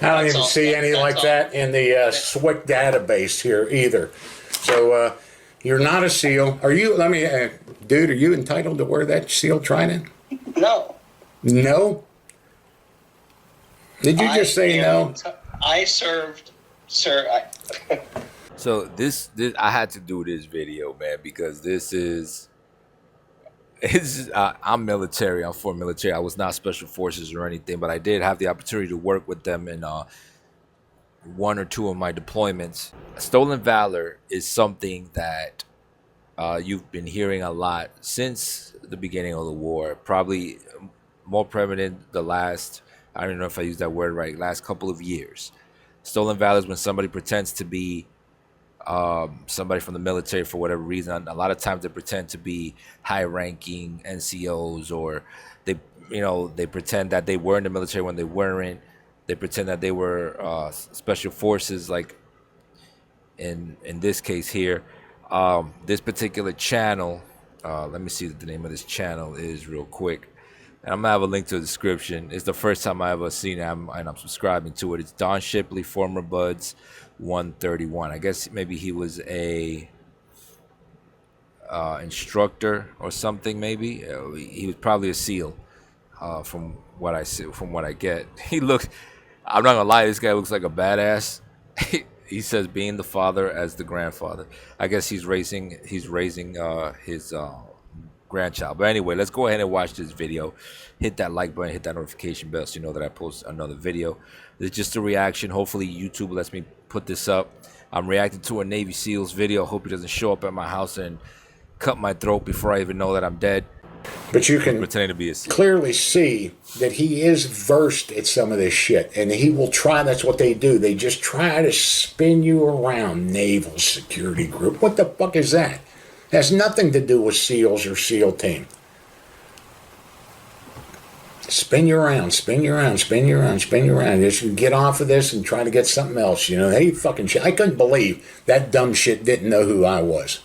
I don't even see any like that in the SWIC database here either. So you're not a SEAL. Are you? Let me, dude. Are you entitled to wear that SEAL trident? No. No. Did you just say no? I served, sir. So this I had to do this video, man, because this is I'm military. I'm for military. I was not special forces or anything, but I did have the opportunity to work with them in one or two of my deployments. Stolen Valor is something that you've been hearing a lot since the beginning of the war. Probably more prevalent the last, I don't know if I use that word right, last couple of years. Stolen Valor is when somebody pretends to be somebody from the military for whatever reason. A lot of times they pretend to be high-ranking NCOs, or they pretend that they were in the military when they weren't. They pretend that they were special forces, like in this case here. This particular channel, let me see what the name of this channel is real quick. And I'm gonna have a link to the description. It's the first time I ever seen it, and I'm subscribing to it. It's Don Shipley, former Buds 131. I guess maybe he was a instructor or something. Maybe he was probably a SEAL, from what I see, from what I get. He looks. I'm not gonna lie. This guy looks like a badass. He says being the father as the grandfather. I guess he's raising his grandchild. But anyway, let's go ahead and watch this video. Hit that like button, hit that notification bell so you know that I post another video. It's just a reaction. Hopefully YouTube lets me put this up. I'm reacting to a Navy SEALs video. Hope he doesn't show up at my house and cut my throat before I even know that I'm dead. But you can pretending to be a SEAL. Clearly see that he is versed at some of this shit, and he will try. That's what they do. They just try to spin you around. Naval Security Group. What the fuck is that? It has nothing to do with SEALs or SEAL team. Spin you around, spin you around, spin you around, spin you around. Just get off of this and try to get something else. Hey, fucking shit. I couldn't believe that dumb shit didn't know who I was.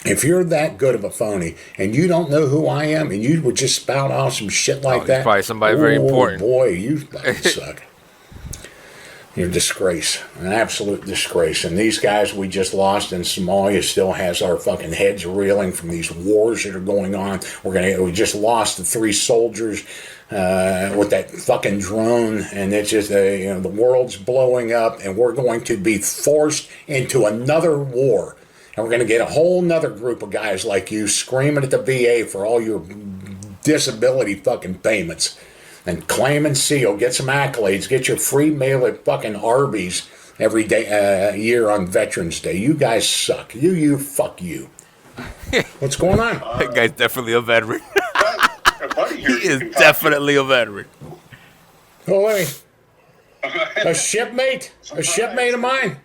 If you're that good of a phony and you don't know who I am and you would just spout off some shit like that. Probably somebody very important. Boy, you fucking suck. You're a disgrace, an absolute disgrace. And these guys we just lost in Somalia still has our fucking heads reeling from these wars that are going on. We just lost the 3 soldiers with that fucking drone, and it's just the world's blowing up, and we're going to be forced into another war. And we're going to get a whole nother group of guys like you screaming at the VA for all your disability fucking payments. And claiming SEAL, get some accolades, get your free meal at fucking Arby's every day, year on Veterans Day. You guys suck. Fuck you. What's going on? That guy's definitely a veteran. He is definitely a veteran. Oh, wait. A shipmate of mine.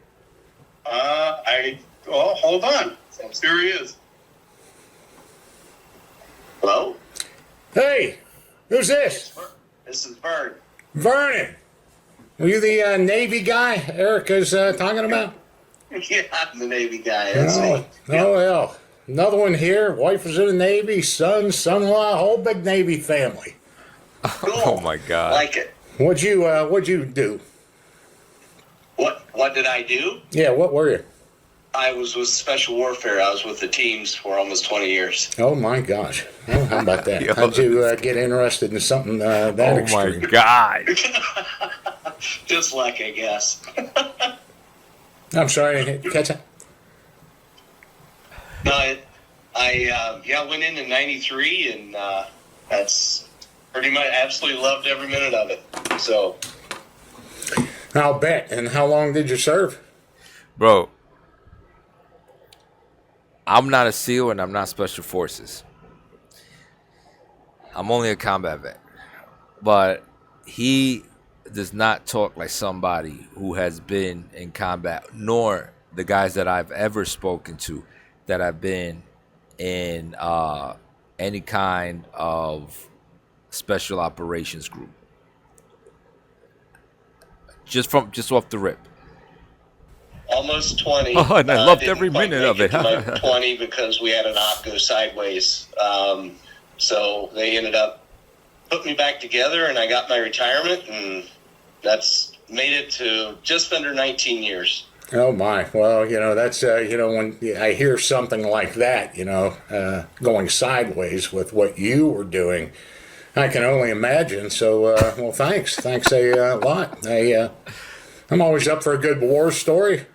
Hold on. Here he is. Hello? Hey, who's this? This is Vern. Vernon. Are you the Navy guy Erica's talking about? Yeah, I'm the Navy guy. That's me. Oh, well. Another one here. Wife was in the Navy. Son-in-law, whole big Navy family. Cool. Oh, my God. Like it. What'd you do? What did I do? Yeah, what were you? I was with Special Warfare. I was with the teams for almost 20 years. Oh, my gosh. Well, how about that? How'd you get interested in something that extreme? Oh, my God. Just luck, I guess. I'm sorry, I didn't catch that. No, I went in 93, and that's pretty much absolutely loved every minute of it. So. I'll bet. And how long did you serve? Bro. I'm not a SEAL and I'm not Special Forces. I'm only a combat vet. But he does not talk like somebody who has been in combat, nor the guys that I've ever spoken to that have been in any kind of special operations group. Just off the rip. Almost 20. Oh, and I loved every minute of it. 20 because we had an op go sideways. So they ended up putting me back together, and I got my retirement, and that's made it to just under 19 years. Oh my! Well, that's when I hear something like that, going sideways with what you were doing, I can only imagine. So, well, thanks a lot. I'm always up for a good war story.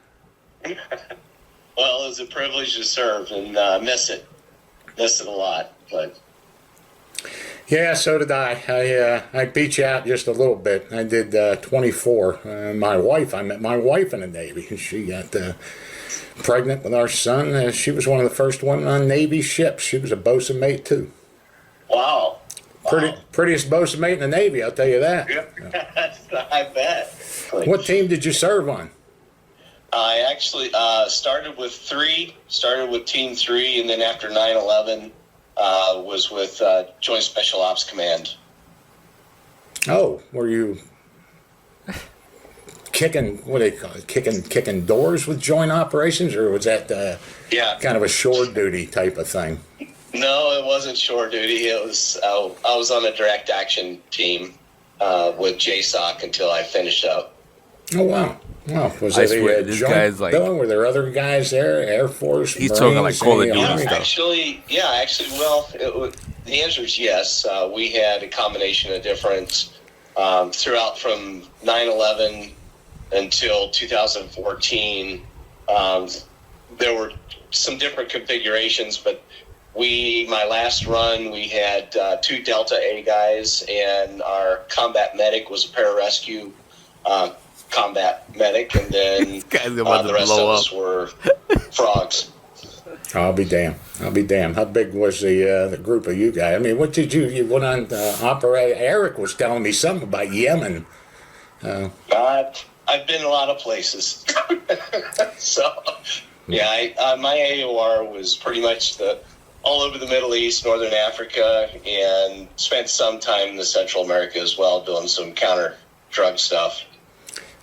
Well, it was a privilege to serve, and miss it a lot. But yeah, so did I. I beat you out just a little bit. I did 24. I met my wife in the Navy. She got pregnant with our son. She was one of the first women on Navy ships. She was a bosun mate too. wow. Prettiest bosun mate in the Navy, I'll tell you that. I bet. What team did you serve on? I actually started with Team 3, and then after 9/11, was with Joint Special Ops Command. Oh, were you kicking, what do they call it, kicking doors with joint operations, or was that kind of a shore duty type of thing? No, it wasn't shore duty. It was I was on a direct action team with JSOC until I finished up. Oh, wow. Well, was it a joint bill? Were there other guys there? Air Force, he's Marines, talking like Call of Duty stuff. Actually, well, the answer is yes. We had a combination of different, throughout from 9/11 until 2014. There were some different configurations, but my last run, we had 2 Delta A guys, and our combat medic was a pararescue combat medic, and then the rest of us were frogs. I'll be damned. How big was the group of you guys? I mean, what did you went on operate? Eric was telling me something about Yemen. I've been a lot of places. So, yeah, my AOR was pretty much all over the Middle East, Northern Africa, and spent some time in the Central America as well, doing some counter drug stuff.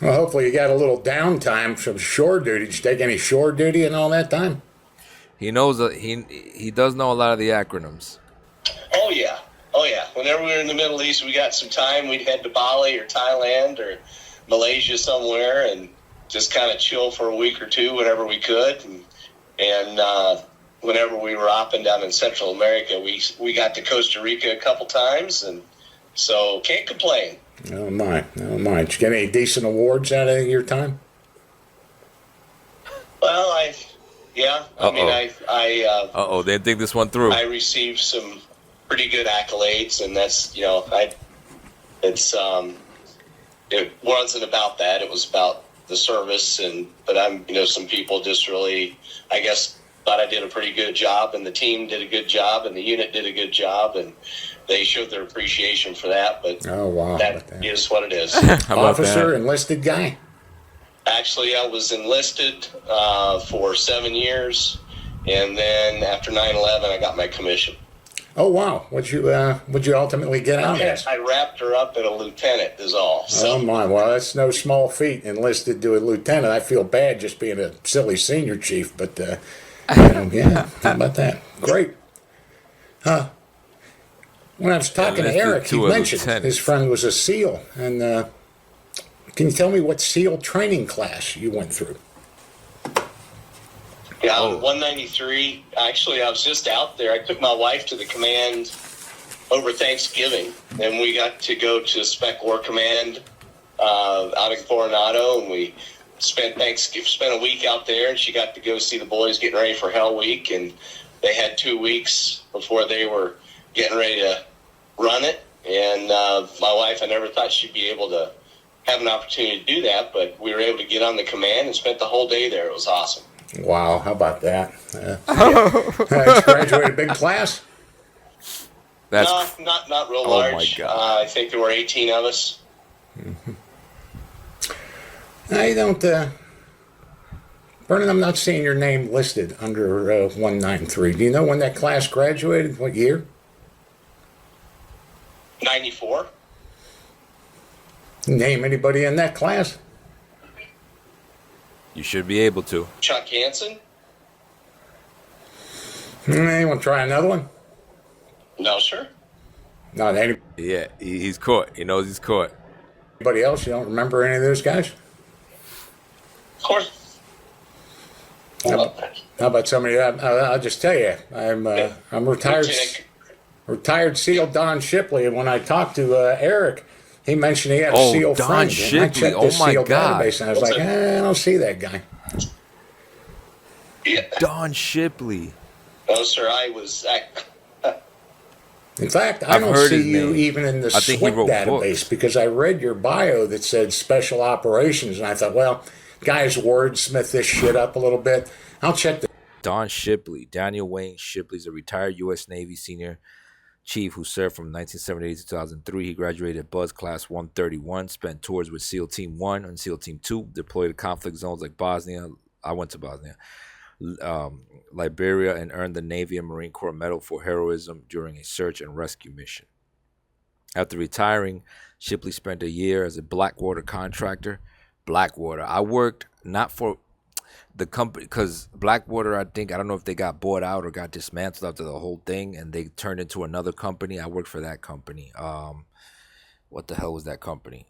Well, hopefully you got a little downtime from shore duty. Did you take any shore duty in all that time? He knows he does know a lot of the acronyms. Oh yeah. Whenever we were in the Middle East, we got some time. We'd head to Bali or Thailand or Malaysia somewhere, and just kind of chill for a week or two whenever we could. And whenever we were up and down in Central America, we got to Costa Rica a couple times, and so can't complain. Oh my! Did you get any decent awards out of your time? Well, I didn't think this one through. I received some pretty good accolades, and that's it wasn't about that. It was about the service, but some people just really, I guess, thought I did a pretty good job, and the team did a good job, and the unit did a good job, and they showed their appreciation for that. But oh wow, that is what it is. Officer, enlisted guy. Actually, I was enlisted for 7 years, and then after 9/11, I got my commission. Oh wow! What'd you ultimately get out as? I wrapped her up at a lieutenant, is all. So. Oh my! Well, that's no small feat. Enlisted to a lieutenant. I feel bad just being a silly senior chief, but yeah. How about that? Great. When I was talking to Eric, he mentioned his friend was a SEAL, and can you tell me what SEAL training class you went through? Yeah, I was 193. Actually, I was just out there. I took my wife to the command over Thanksgiving, and we got to go to Spec War Command out in Coronado, and we spent a week out there, and she got to go see the boys getting ready for Hell Week, and they had 2 weeks before they were getting ready to run it. And my wife, I never thought she'd be able to have an opportunity to do that, but we were able to get on the command and spent the whole day there. It was awesome. Wow, how about that? Graduated big class? No, not real large. My God. I think there were 18 of us. Mm-hmm. I don't, Vernon, I'm not seeing your name listed under 193. Do you know when that class graduated? What year? 94. Name anybody in that class? You should be able to. Chuck Hansen? You want to try another one? No, sir. Not any. Yeah, he's caught. He knows he's caught. Anybody else? You don't remember any of those guys? Of course. How about somebody? I'll just tell you, I'm retired SEAL Don Shipley, and when I talked to Eric, he mentioned he had a SEAL Don friend. Shipley. And I checked Oh this my SEAL God. database, and I was like, I don't see that guy. Yeah. Don Shipley. No, sir. I was. In fact, I I've don't heard see his you name. even in the I think he SWIC wrote database books. because I read your bio that said special operations, and I thought, well, guys wordsmith this shit up a little bit. I'll check the. Don Shipley. Daniel Wayne Shipley is a retired U.S. Navy senior chief who served from 1978 to 2003. He graduated Buzz Class 131, spent tours with SEAL Team 1 and SEAL Team 2, deployed to conflict zones like Bosnia. I went to Bosnia. Liberia, and earned the Navy and Marine Corps Medal for heroism during a search and rescue mission. After retiring, Shipley spent a year as a Blackwater contractor. Blackwater. I worked not for the company because Blackwater, I don't know if they got bought out or got dismantled after the whole thing and they turned into another company. I worked for that company. What the hell was that company?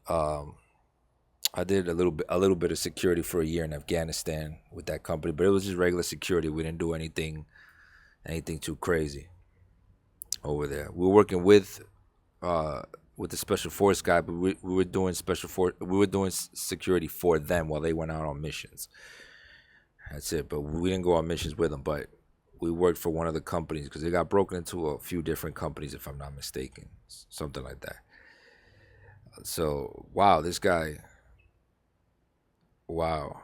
I did a little bit of security for a year in Afghanistan with that company, but it was just regular security. We didn't do anything too crazy over there. We were working with the special force guy, but we were doing security for them while they went out on missions. That's it. But we didn't go on missions with them, but we worked for one of the companies because they got broken into a few different companies, if I'm not mistaken, something like that. So, wow, this guy. Wow.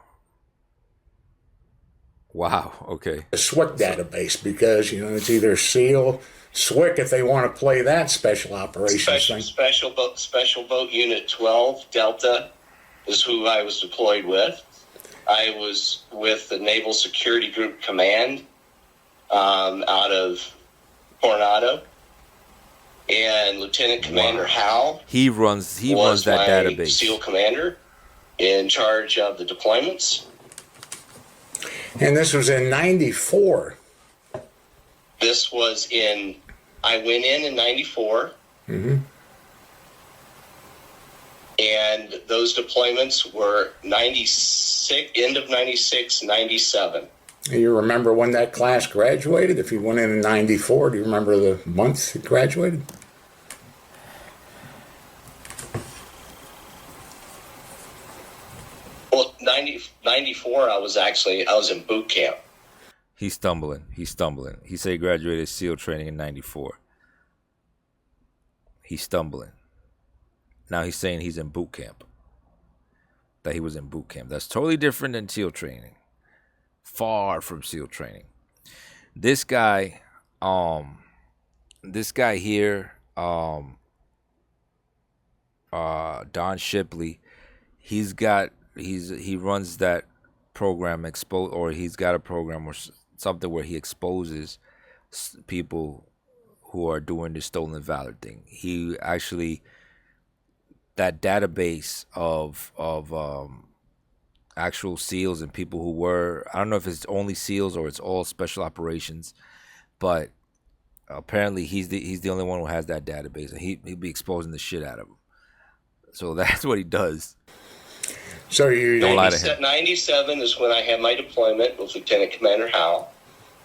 Okay. The SWIC database because it's either SEAL, SWIC if they want to play that special operations thing. Special boat Unit 12 Delta is who I was deployed with. I was with the Naval Security Group Command out of Coronado, and Lieutenant Commander Howell. He runs that database. SEAL commander in charge of the deployments. And this was in 94. This was I went in 94. Mm-hmm. And those deployments were 96, end of 96, 97. You remember when that class graduated? If you went in 94, do you remember the month it graduated? Well, 94, I was in boot camp. He's stumbling. He said he graduated SEAL training in 94. He's stumbling. Now he's saying he's in boot camp. That he was in boot camp. That's totally different than SEAL training. Far from SEAL training. This guy here, Don Shipley, he runs that program he's got a program or something where he exposes people who are doing the Stolen Valor thing. He actually, that database of actual SEALs and people who were, I don't know if it's only SEALs or it's all special operations, but apparently he's the only one who has that database, and he'd be exposing the shit out of them. So that's what he does. So don't lie to him. 97 is when I had my deployment with Lieutenant Commander Howell.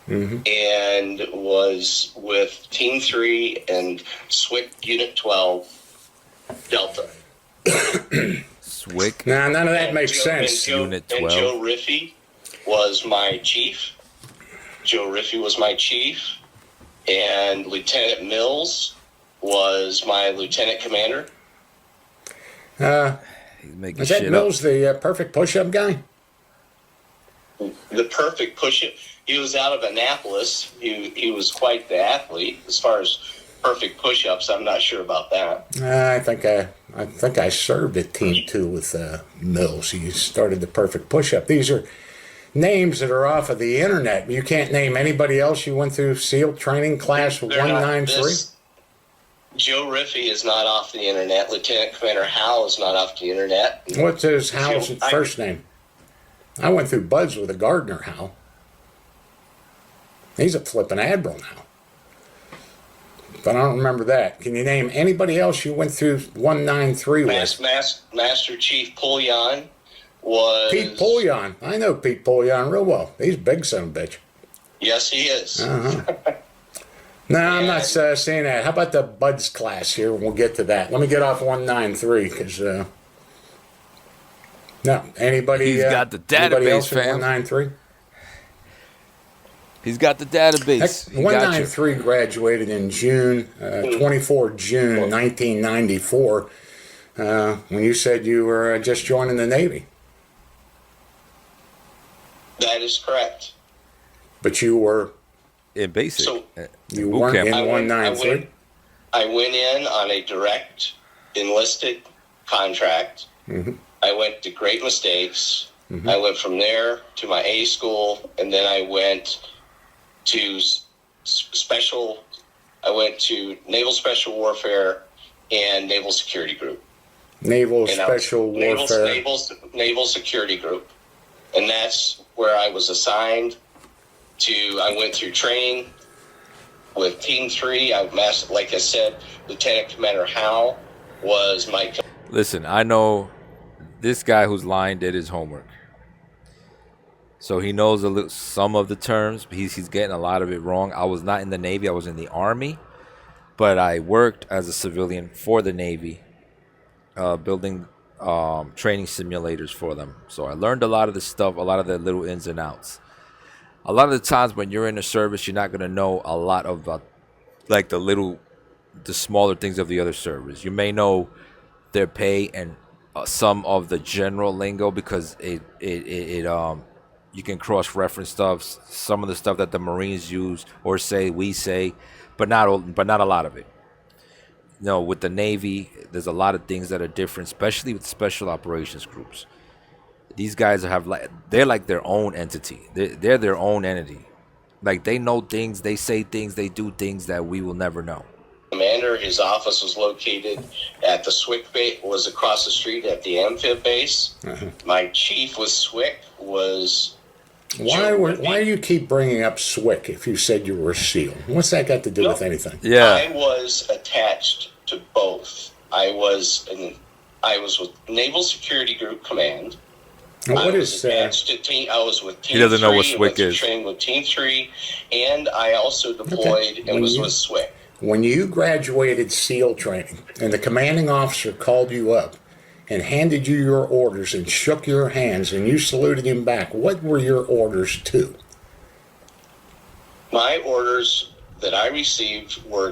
Mm-hmm. And was with Team 3 and SWIC Unit 12 Delta. SWIC? Nah, none of that makes sense. Unit 12. And Joe Riffey was my chief. And Lieutenant Mills was my lieutenant commander. Is that Mills the perfect push-up guy? The perfect push-up. He was out of Annapolis. He was quite the athlete. As far as perfect push-ups, I'm not sure about that. I think I served at Team 2 with Mills. He started the perfect push-up. These are names that are off of the internet. You can't name anybody else you went through SEAL training class 193? Joe Riffey is not off the internet. Lieutenant Commander Howell is not off the internet. What's his Howell's first name? I went through Buds with a Gardner Howell. He's a flippin' admiral now. but I don't remember that. Can you name anybody else you went through 193 with? Master Chief Pullion was... Pete Pullion. I know Pete Pullion real well. He's a big son of a bitch. Yes, he is. No, I'm not saying that. How about the Buds class here? We'll get to that. Let me get off 193 because... no, anybody... He's got the anybody database, else in fam. 193? He's got the database. Heck, 193 graduated in June, 24 June 1994, when you said you were just joining the Navy. That is correct. But you were... In basic. So, you weren't in I 193? I went in on a direct enlisted contract. Mm-hmm. I went to Great Mistakes. Mm-hmm. I went from there to my A school, and then I went to Naval Special Warfare and Naval Security Group. Naval Special Warfare. Naval Security Group. And that's where I was assigned to. I went through training with Team 3. Like I said, Lieutenant Commander Howe was my... Listen, I know this guy who's lying did his homework. So he knows some of the terms. He's getting a lot of it wrong. I was not in the Navy. I was in the Army. But I worked as a civilian for the Navy, building training simulators for them. So I learned a lot of the stuff, a lot of the little ins and outs. A lot of the times when you're in the service, you're not going to know a lot about like the smaller things of the other service. You may know their pay and some of the general lingo because you can cross-reference stuff, some of the stuff that the Marines use or say, we say, but not a lot of it. No, with the Navy, there's a lot of things that are different, especially with special operations groups. These guys they're like their own entity. They're their own entity. Like they know things, they say things, they do things that we will never know. Commander, his office was located at the SWIC base, was across the street at the Amphib base. Uh-huh. My chief was SWIC, was... Why do you keep bringing up SWIC if you said you were a SEAL? What's that got to do with anything? Yeah. I was attached to both. I was with Naval Security Group Command. Now, what I is attached to team. I was with Team 3. He doesn't know what SWIC is. Trained with Team 3, and I also deployed and was with SWIC. When you graduated SEAL training and the commanding officer called you up and handed you your orders and shook your hands and you saluted him back, what were your orders to? My orders that I received were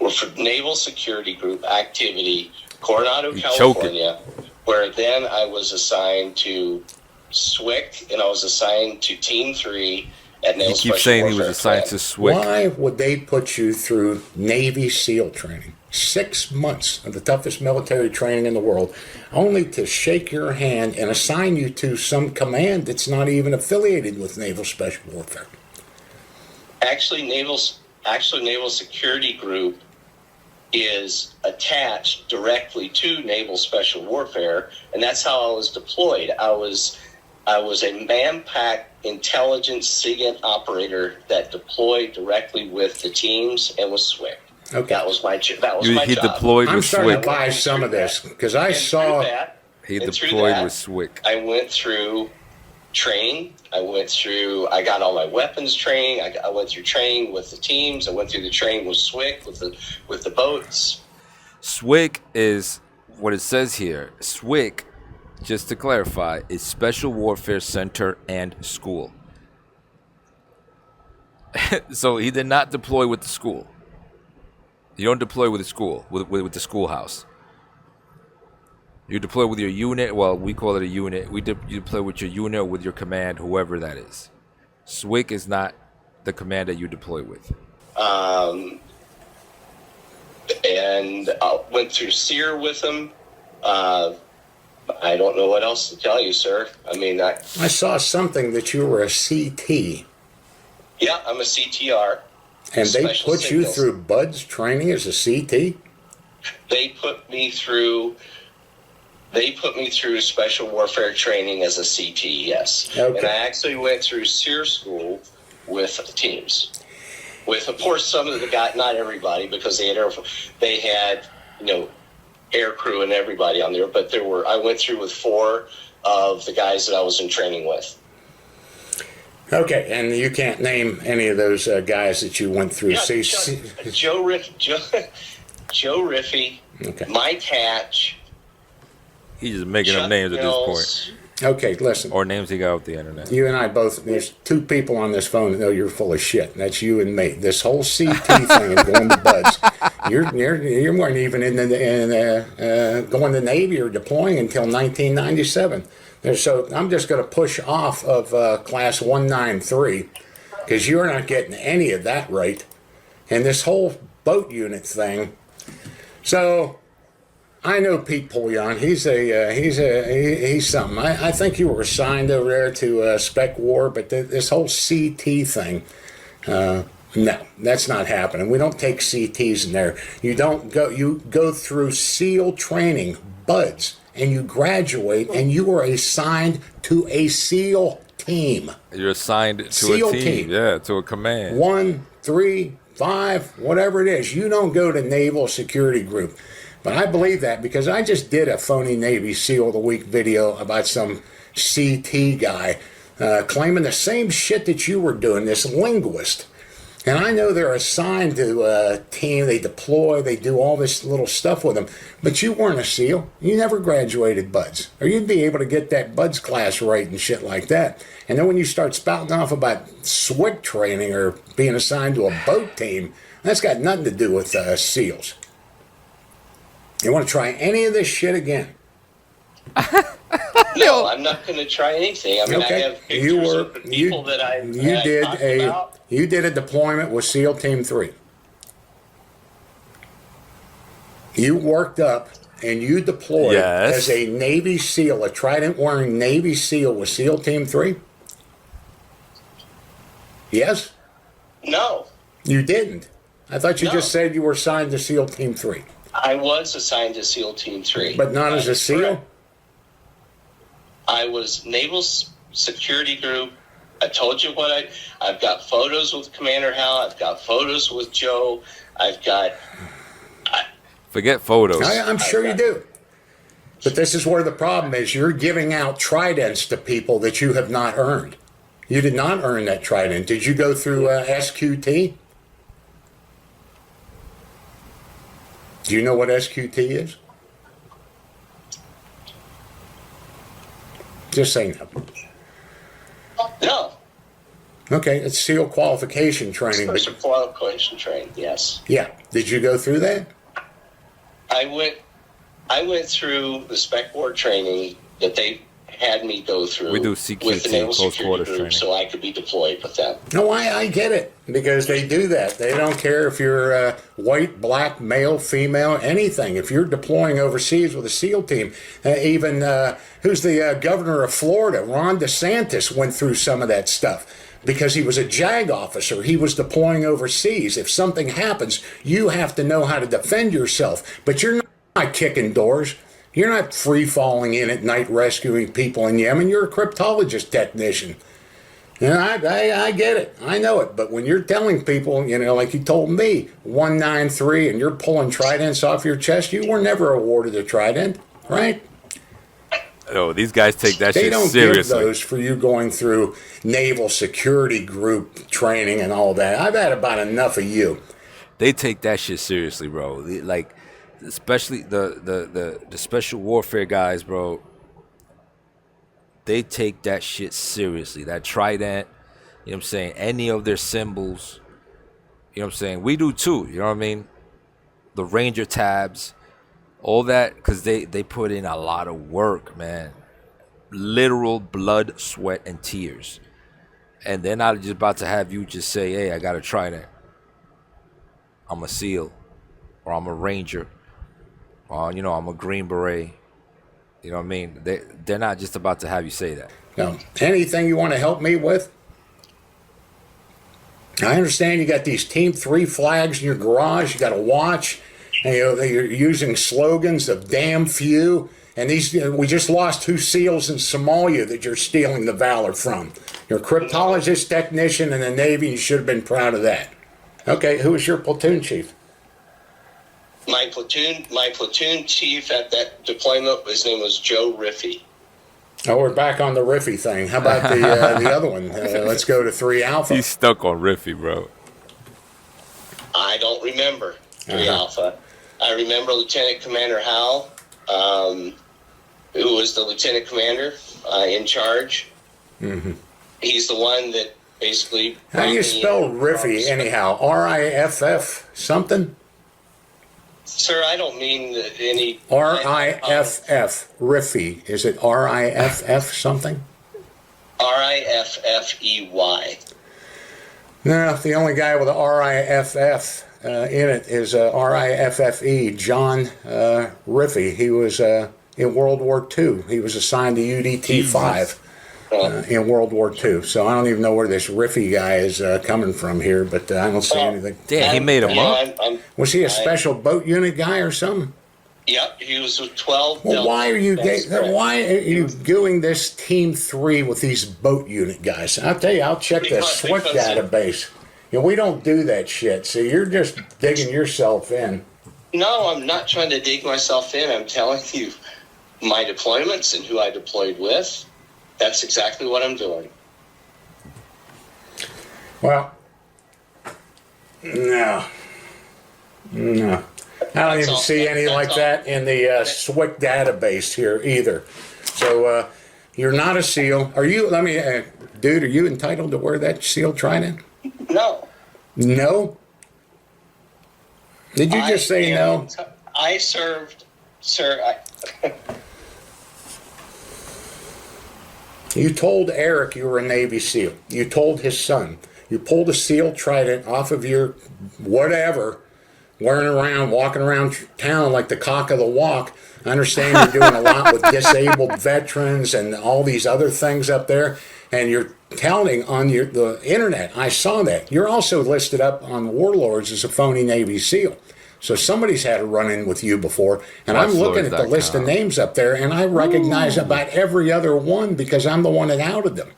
for Naval Security Group activity, Coronado, California, where then I was assigned to SWIC and I was assigned to Team 3 at Naval He keeps saying he was assigned to SWIC. Why would they put you through Navy SEAL training? 6 months of the toughest military training in the world, only to shake your hand and assign you to some command that's not even affiliated with Naval Special Warfare. Actually, Naval Security Group is attached directly to Naval Special Warfare, and that's how I was deployed. I was a man-pack intelligence SIGINT operator that deployed directly with the teams and was SWIC. Okay. That was my job. He deployed I'm with starting SWIC. to buy some of this because I saw He deployed with SWIC. I went through training. I got all my weapons training. I went through training with the teams. I went through the training with SWIC, with the boats. SWIC is what it says here. SWIC, just to clarify, is Special Warfare Center and School. So he did not deploy with the school. You don't deploy with the school, with the schoolhouse. You deploy with your unit. Well, we call it a unit. You deploy with your unit or with your command, whoever that is. SWIC is not the command that you deploy with. And I went through SEER with them. I don't know what else to tell you, sir. I mean, I something that you were a CT. Yeah, I'm a CTR. And they Special put you Signals. through BUDS training as a CT? They put me through special warfare training as a CT, yes. Okay. And I actually went through SEER school with the teams. with, of course, some of the guys, not everybody, because they had air crew and everybody on there, but I went through with 4 of the guys that I was in training with. Okay, and you can't name any of those guys that you went through. Yeah, Joe Riffey, okay. Mike Hatch. He's just making up names at this point. Okay, listen. Or names he got off the internet. You and I both, there's 2 people on this phone that know you're full of shit. That's you and me. This whole CT thing is going to buds. You weren't even going to Navy or deploying until 1997. So I'm just going to push off of class 193 because you're not getting any of that right. And this whole boat unit thing. So I know Pete Pouillon. He's something. I think you were assigned over there to Spec War, but this whole CT thing, no, that's not happening. We don't take CTs in there. You go through SEAL training, buds, and you graduate, and you are assigned to a SEAL team. You're assigned to SEAL a team, yeah, to a command. 1, 3, 5, whatever it is. You don't go to Naval Security Group. But I believe that because I just did a Phony Navy SEAL of the Week video about some CT guy claiming the same shit that you were doing, this linguist. And I know they're assigned to a team, they deploy, they do all this little stuff with them. But you weren't a SEAL. You never graduated BUDS. Or you'd be able to get that BUDS class right and shit like that. And then when you start spouting off about SWIC training or being assigned to a boat team, that's got nothing to do with SEALs. You want to try any of this shit again? No, I'm not going to try anything. I mean, okay. I have pictures of the people that I talked about. You did a deployment with SEAL Team 3. You worked up and you deployed as a Navy SEAL, a trident-wearing Navy SEAL with SEAL Team 3? Yes? No. You didn't? I thought you just said you were assigned to SEAL Team 3. I was assigned to SEAL Team 3. But not as a SEAL? Correct. I was Naval Security Group. I told you I've got photos with Commander Hal. I've got photos with Joe. I've got... Forget photos. I'm sure you do. But this is where the problem is. You're giving out tridents to people that you have not earned. You did not earn that trident. Did you go through SQT? Do you know what SQT is? Just saying that. No. Okay, it's SEAL qualification training. Special qualification training, yes. Yeah. Did you go through that? I went through the Spec War training that they had me go through. We do CQT, with the Naval close Security quarters Group, training, so I could be deployed with them. No, I get it because they do that. They don't care if you're white, black, male, female, anything. If you're deploying overseas with a SEAL team, even who's the governor of Florida, Ron DeSantis, went through some of that stuff because he was a JAG officer. He was deploying overseas. If something happens, you have to know how to defend yourself. But you're not kicking doors. You're not free-falling in at night rescuing people in Yemen. You're a cryptologist technician. And I get it. I know it. But when you're telling people, like you told me, 193, and you're pulling tridents off your chest, you were never awarded a trident, right? Oh, these guys take that shit seriously. They don't give those for you going through Naval Security Group training and all that. I've had about enough of you. They take that shit seriously, bro. Like, especially the special warfare guys, bro. They take that shit seriously. That trident, you know what I'm saying? Any of their symbols, you know what I'm saying? We do too, you know what I mean? The Ranger tabs, all that, because they put in a lot of work, man. Literal blood, sweat, and tears. And they're not just about to have you just say, hey, I got a trident. I'm a SEAL. Or I'm a Ranger. Or, I'm a Green Beret. You know what I mean? They're not just about to have you say that. Now, anything you want to help me with? I understand you got these Team 3 flags in your garage. You got a watch. And, you're using slogans of damn few. And these, we just lost 2 SEALs in Somalia that you're stealing the Valor from. You're a cryptologist technician in the Navy. You should have been proud of that. Okay, who was your platoon chief? My platoon chief at that deployment, his name was Joe Riffey. Oh, we're back on the Riffy thing. How about the other one? Let's go to 3 Alpha. He's stuck on Riffy, bro. I don't remember 3 Alpha. I remember Lieutenant Commander Howell, who was the lieutenant commander in charge. Mm-hmm. He's the one that basically... How do you spell Riffy, anyhow? R-I-F-F something? Sir, I don't mean any... R-I-F-F, Riffy. Is it R-I-F-F something? R-I-F-F-E-Y. No, the only guy with a R-I-F-F in it is R-I-F-F-E, John Riffy. He was in World War II. He was assigned to UDT-5 in World War II. So I don't even know where this Riffy guy is coming from here, but I don't see anything. Damn, he made him up. Was he a special boat unit guy or something? Yep, he was with 12. Well, why are you doing this Team 3 with these boat unit guys? I'll tell you, I'll check the SWIC database. We don't do that shit. So you're just digging yourself in. No, I'm not trying to dig myself in. I'm telling you my deployments and who I deployed with. That's exactly what I'm doing. Well, no. I don't even see any like that in the SWIC database here either. So you're not a SEAL. Are you, dude, are you entitled to wear that SEAL trident? No. No? Did you just say no? I served, sir. You told Eric you were a Navy SEAL. You told his son. You pulled a SEAL trident off of your whatever, walking around town like the cock of the walk. I understand you're doing a lot with disabled veterans and all these other things up there, and you're telling on the internet. I saw that. You're also listed up on Warlords as a phony Navy SEAL. So somebody's had a run-in with you before, and I'm looking at the list of names up there, and I recognize about every other one because I'm the one that outed them.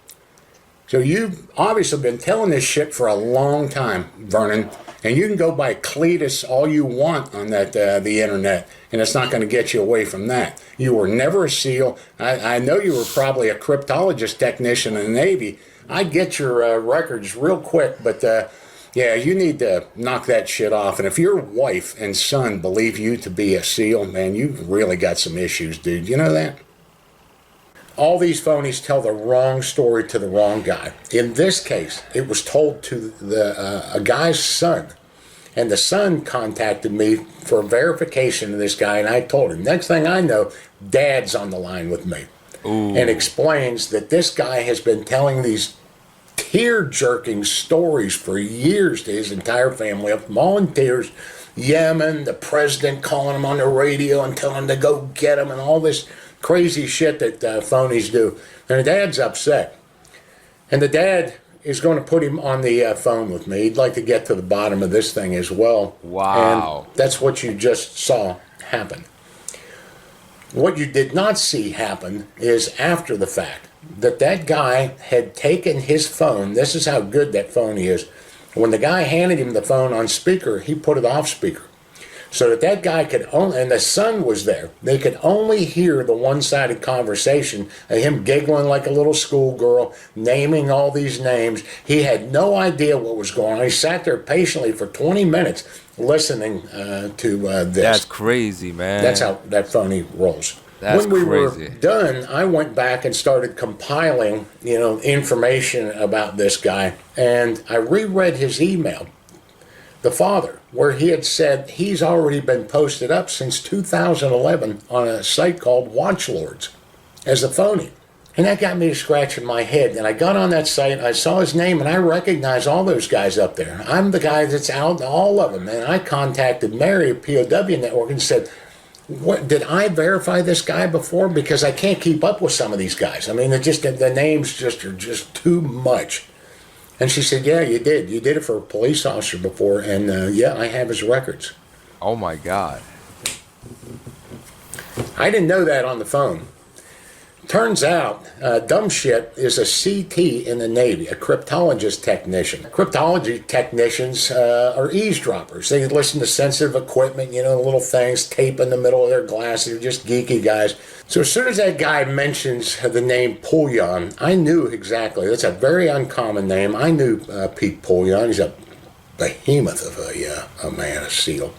So you've obviously been telling this shit for a long time, Vernon, and you can go by Cletus all you want on that the internet, and it's not going to get you away from that. You were never a SEAL. I know you were probably a cryptologist technician in the Navy. I get your records real quick, but yeah, you need to knock that shit off. And if your wife and son believe you to be a SEAL, man, you've really got some issues, dude. You know that? All these phonies tell the wrong story to the wrong guy. In this case, it was told to a guy's son. And the son contacted me for verification of this guy, and I told him, next thing I know, Dad's on the line with me. Ooh. And explains that this guy has been telling these tear-jerking stories for years to his entire family, of them all in tears. Yemen, the president calling him on the radio and telling him to go get him, and all this crazy shit that phonies do. And the dad's upset. And the dad is going to put him on the phone with me. He'd like to get to the bottom of this thing as well. Wow. And that's what you just saw happen. What you did not see happen is after the fact that guy had taken his phone. This is how good that phony is. When the guy handed him the phone on speaker, he put it off speaker. So that guy could only, and the son was there, they could only hear the one-sided conversation of him giggling like a little schoolgirl, naming all these names. He had no idea what was going on. He sat there patiently for 20 minutes listening to this. That's crazy, man. That's how that phony rolls. That's when we crazy. were done, I went back and started compiling, information about this guy, and I reread his email, the father, where he had said he's already been posted up since 2011 on a site called Watchlords as a phony. And that got me to scratching my head. And I got on that site, I saw his name, and I recognized all those guys up there. I'm the guy that's out in all of them. And I contacted Mary at POW Network and said, "What did I verify this guy before? Because I can't keep up with some of these guys. I mean, the names are just too much." And she said, "Yeah, you did. You did it for a police officer before, and yeah, I have his records." Oh my God. I didn't know that on the phone. Turns out, dumb shit is a CT in the Navy, a cryptologist technician. Cryptology technicians are eavesdroppers. They listen to sensitive equipment, little things, tape in the middle of their glasses. They're just geeky guys. So as soon as that guy mentions the name Pullion, I knew exactly. That's a very uncommon name. I knew Pete Pullion. He's a behemoth of a man, a SEAL.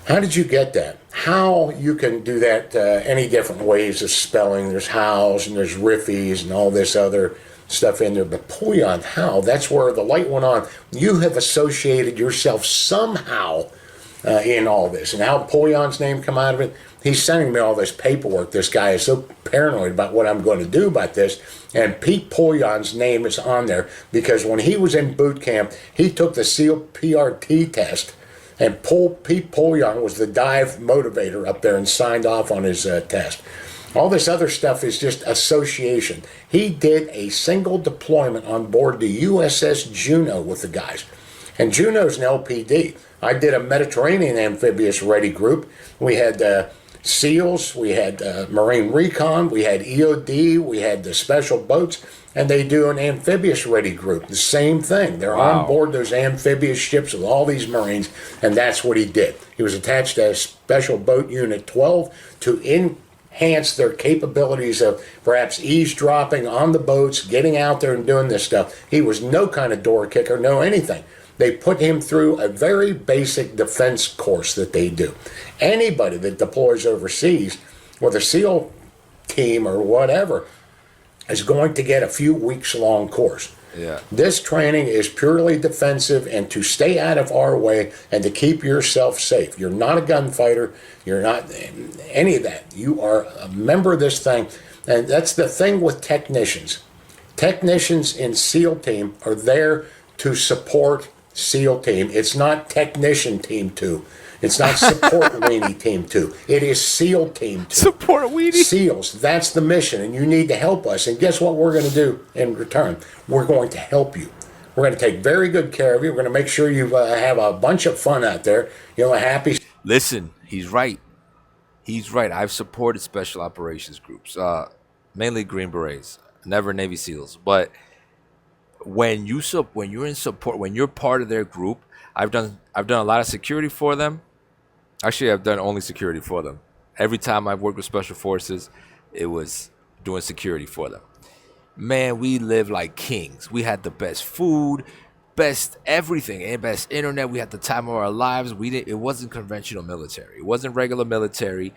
How did you get that? How you can do that any different ways of spelling. There's hows and there's riffies and all this other stuff in there. But Pullion, how? That's where the light went on. You have associated yourself somehow in all this. And how Pullion's name come out of it? He's sending me all this paperwork. This guy is so paranoid about what I'm going to do about this. And Pete Pullion's name is on there because when he was in boot camp, he took the SEAL PRT test. And Pete Pullion was the dive motivator up there and signed off on his test. All this other stuff is just association. He did a single deployment on board the USS Juno with the guys. And Juno's an LPD. I did a Mediterranean amphibious ready group. We had SEALs, we had Marine Recon, we had EOD, we had the special boats, and they do an amphibious ready group. The same thing. They're on board those amphibious ships with all these Marines, and that's what he did. He was attached to a special boat unit 12 to enhance their capabilities of perhaps eavesdropping on the boats, getting out there and doing this stuff. He was no kind of door kicker, no anything. They put him through a very basic defense course that they do. Anybody that deploys overseas with a SEAL team or whatever is going to get a few weeks long course. Yeah. This training is purely defensive and to stay out of our way and to keep yourself safe. You're not a gunfighter. You're not any of that. You are a member of this thing. And that's the thing with technicians. Technicians in SEAL team are there to support SEAL team. It's not technician team 2. It's not support weenie team 2. It is SEAL team 2. Support weenie? SEALs, that's the mission, and you need to help us. And guess what we're going to do in return? We're going to help you. We're going to take very good care of you. We're going to make sure you have a bunch of fun out there. Happy. Listen, he's right. He's right. I've supported special operations groups, mainly Green Berets, never Navy SEALs. But when you're in support, when you're part of their group, I've done a lot of security for them. Actually, I've done only security for them. Every time I've worked with special forces, it was doing security for them. Man, we lived like kings. We had the best food, best everything, and best internet. We had the time of our lives. It wasn't conventional military. It wasn't regular military.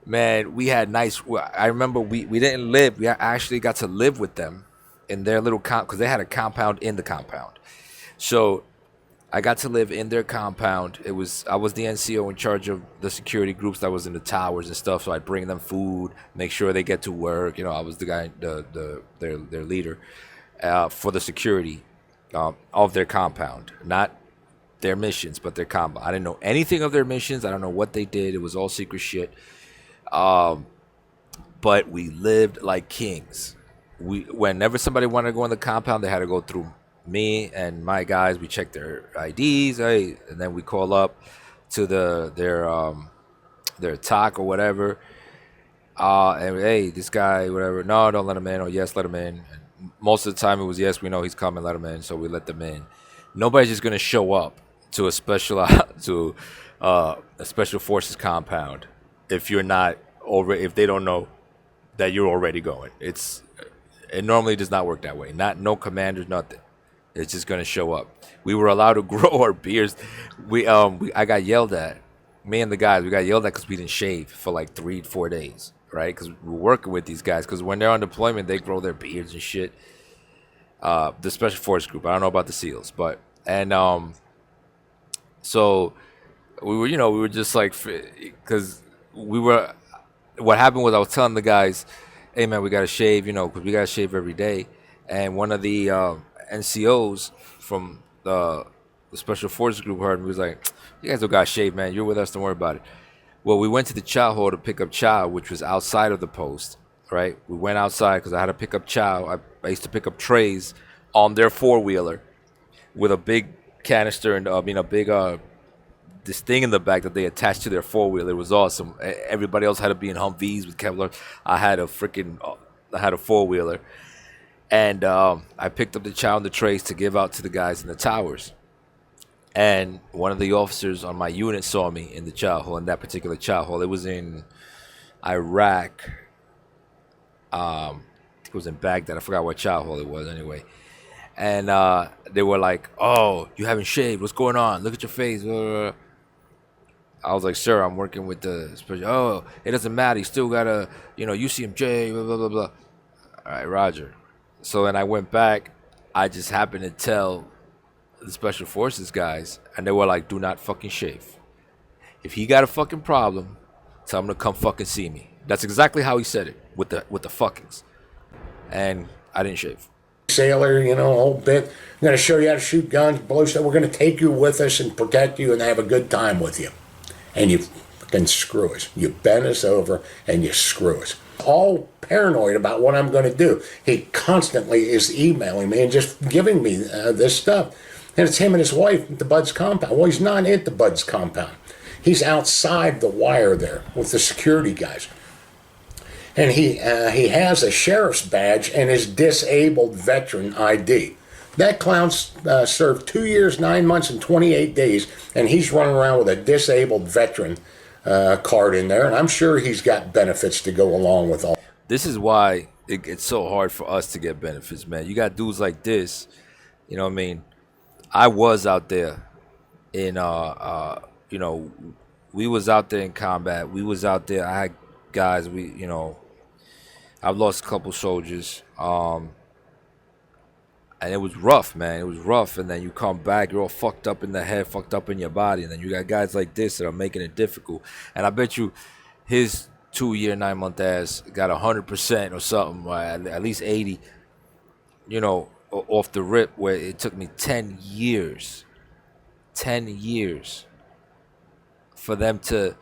Man, we had nice. I remember we didn't live. We actually got to live with them in their little because they had a compound in the compound. So I got to live in their compound. I was the NCO in charge of the security groups that was in the towers and stuff. So I'd bring them food, make sure they get to work. I was the guy, their leader for the security of their compound, not their missions, but their compound. I didn't know anything of their missions. I don't know what they did. It was all secret shit. But we lived like kings. Whenever somebody wanted to go in the compound, they had to go through me and my guys. We check their IDs, and then we call up to their TOC or whatever. And hey, this guy, whatever. No, don't let him in. Or yes, let him in. And most of the time, it was yes, we know he's coming, let him in. So we let them in. Nobody's just gonna show up to a special forces compound if you're not over. If they don't know that you're already going, it normally does not work that way. No commanders, nothing. It's just gonna show up. We were allowed to grow our beards. I got yelled at. Me and the guys, we got yelled at because we didn't shave for like 3-4 days, right? Because we're working with these guys. Because when they're on deployment, they grow their beards and shit. The special force group. I don't know about the SEALs, so we were just like, because we were. What happened was I was telling the guys, hey man, we gotta shave, because we gotta shave every day. And one of the NCOs from the special forces group heard me. He was like, you guys don't got shaved, man. You're with us. Don't worry about it. Well, we went to the chow hall to pick up chow, which was outside of the post, right? We went outside because I had to pick up chow. I used to pick up trays on their four-wheeler with a big canister and, a big this thing in the back that they attached to their four-wheeler. It was awesome. Everybody else had to be in Humvees with Kevlar. I had a four-wheeler. And I picked up the chow and the trays to give out to the guys in the towers. And one of the officers on my unit saw me in the chow hall, in that particular chow hall. It was in Iraq. It was in Baghdad. I forgot what chow hall it was anyway. And they were like, "Oh, you haven't shaved. What's going on? Look at your face." I was like, "Sir, I'm working with the special." "Oh, it doesn't matter. You still gotta, UCMJ, blah, blah, blah, blah." All right, Roger. So then I went back. I just happened to tell the Special Forces guys, and they were like, "Do not fucking shave. If he got a fucking problem, tell him to come fucking see me." That's exactly how he said it, with the fuckings. And I didn't shave. Sailor, a whole bit. I'm going to show you how to shoot guns, blow stuff. We're going to take you with us and protect you and have a good time with you. And you fucking screw us. You bend us over and you screw us. All paranoid about what I'm going to do. He constantly is emailing me and just giving me this stuff. And it's him and his wife at the Bud's compound. Well, he's not at the Bud's compound. He's outside the wire there with the security guys. And he has a sheriff's badge and his disabled veteran ID. That clown served 2 years, 9 months, and 28 days, and he's running around with a disabled veteran card in there, and I'm sure he's got benefits to go along with all. This is why it's so hard for us to get benefits, man. You got dudes like this, you know what I mean? I was out there in, we was out there in combat. We was out there. I had guys, I've lost a couple soldiers, and it was rough, man. It was rough, and then you come back, you're all fucked up in the head, fucked up in your body, and then you got guys like this that are making it difficult. And I bet you his 2 year, 9 month ass got 100% or something, at least 80, off the rip, where it took me 10 years for them to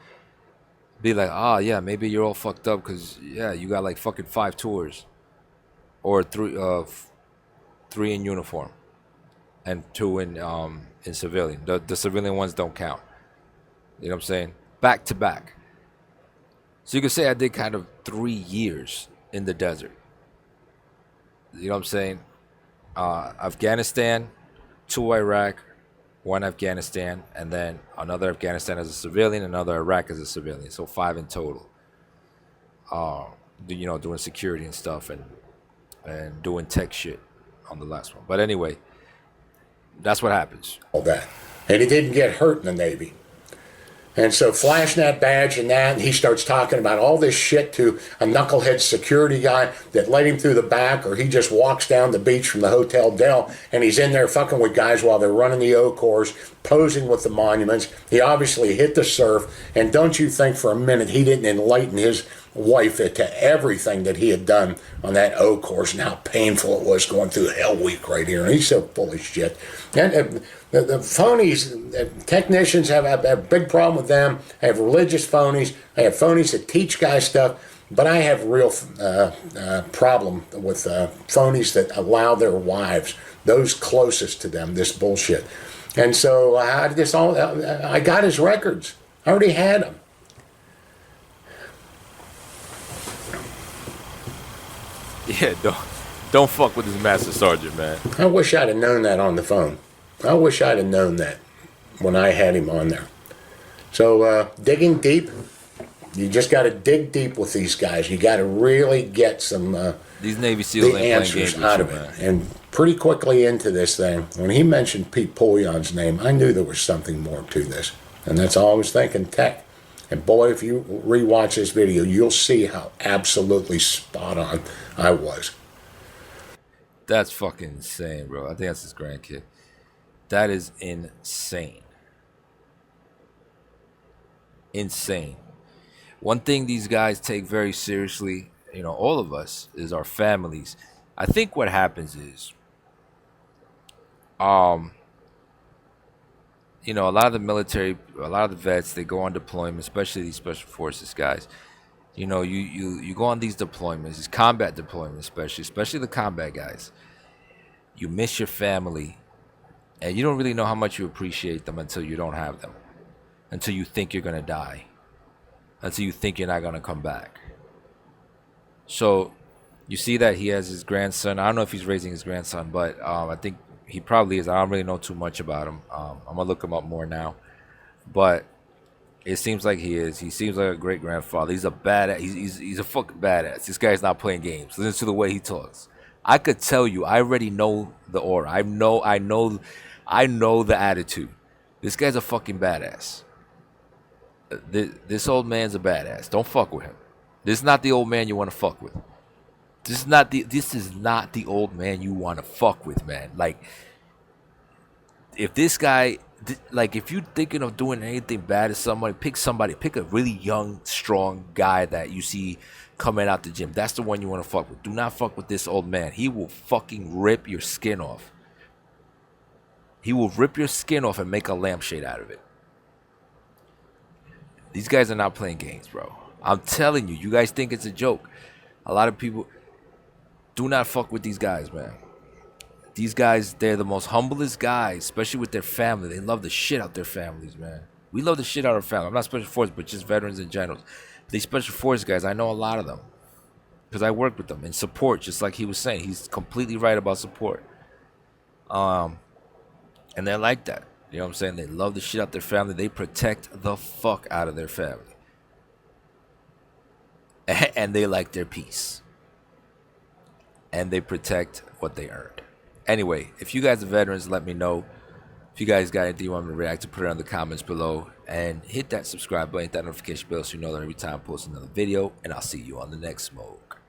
be like, yeah, maybe you're all fucked up because, yeah, you got like fucking 5 tours or 3 in uniform and 2 in civilian. The civilian ones don't count. You know what I'm saying? Back to back. So you could say I did kind of 3 years in the desert. You know what I'm saying? Afghanistan, 2 Iraq, 1 Afghanistan, and then another Afghanistan as a civilian, another Iraq as a civilian. So 5 in total. Doing security and stuff and doing tech shit on the last one. But anyway, that's what happens. All that. And he didn't get hurt in the Navy. And so flashing that badge and that, and he starts talking about all this shit to a knucklehead security guy that let him through the back, or he just walks down the beach from the Hotel Del, and he's in there fucking with guys while they're running the O course, posing with the monuments. He obviously hit the surf, and don't you think for a minute he didn't enlighten his wife to everything that he had done on that O course and how painful it was going through Hell Week right here. And he's so full of shit. And the phonies, technicians have a big problem with them. I have religious phonies. I have phonies that teach guys stuff. But I have a real problem with phonies that allow their wives, those closest to them, this bullshit. And so I got his records. I already had them. Yeah, don't fuck with this master sergeant, man. I wish I'd have known that on the phone. I wish I'd have known that when I had him on there. So digging deep, you just got to dig deep with these guys. You got to really get some these Navy SEAls the answers out of it. And pretty quickly into this thing, when he mentioned Pete Pouillon's name, I knew there was something more to this. And that's all I was thinking, tech. And boy, if you rewatch this video, you'll see how absolutely spot on I was. That's fucking insane, bro. I think that's his grandkid. That is insane. Insane. One thing these guys take very seriously, all of us, is our families. I think what happens is, a lot of the military, a lot of the vets, they go on deployment, especially these special forces guys. You go on these deployments, these combat deployments, especially the combat guys. You miss your family, and you don't really know how much you appreciate them until you don't have them. until you think you're gonna die, until you think you're not gonna come back. So you see that he has his grandson. I don't know if he's raising his grandson, but I think he probably is. I don't really know too much about him. I'm gonna look him up more now, but it seems like he is. He seems like a great grandfather. He's a badass. He's a fucking badass. This guy's not playing games. Listen to the way he talks. I could tell you. I already know the aura. I know the attitude. This guy's a fucking badass. This old man's a badass. Don't fuck with him. This is not the old man you want to fuck with. This is not the old man you want to fuck with, man. Like, if this guy, like, if you're thinking of doing anything bad to somebody, pick a really young, strong guy that you see coming out the gym. That's the one you want to fuck with. Do not fuck with this old man. He will fucking rip your skin off. He will rip your skin off and make a lampshade out of it. These guys are not playing games, bro. I'm telling you, you guys think it's a joke. A lot of people do not fuck with these guys, man. These guys, they're the most humblest guys, especially with their family. They love the shit out their families, man. We love the shit out of our family. I'm not special forces, but just veterans in general. These special forces guys, I know a lot of them because I work with them in support, just like he was saying. He's completely right about support. And they're like that. You know what I'm saying? They love the shit out their family. They protect the fuck out of their family. And they like their peace. And they protect what they earned. Anyway, if you guys are veterans, let me know. If you guys got anything you want me to react to, put it in the comments below. And hit that subscribe button, hit that notification bell so you know that every time I post another video. And I'll see you on the next smoke.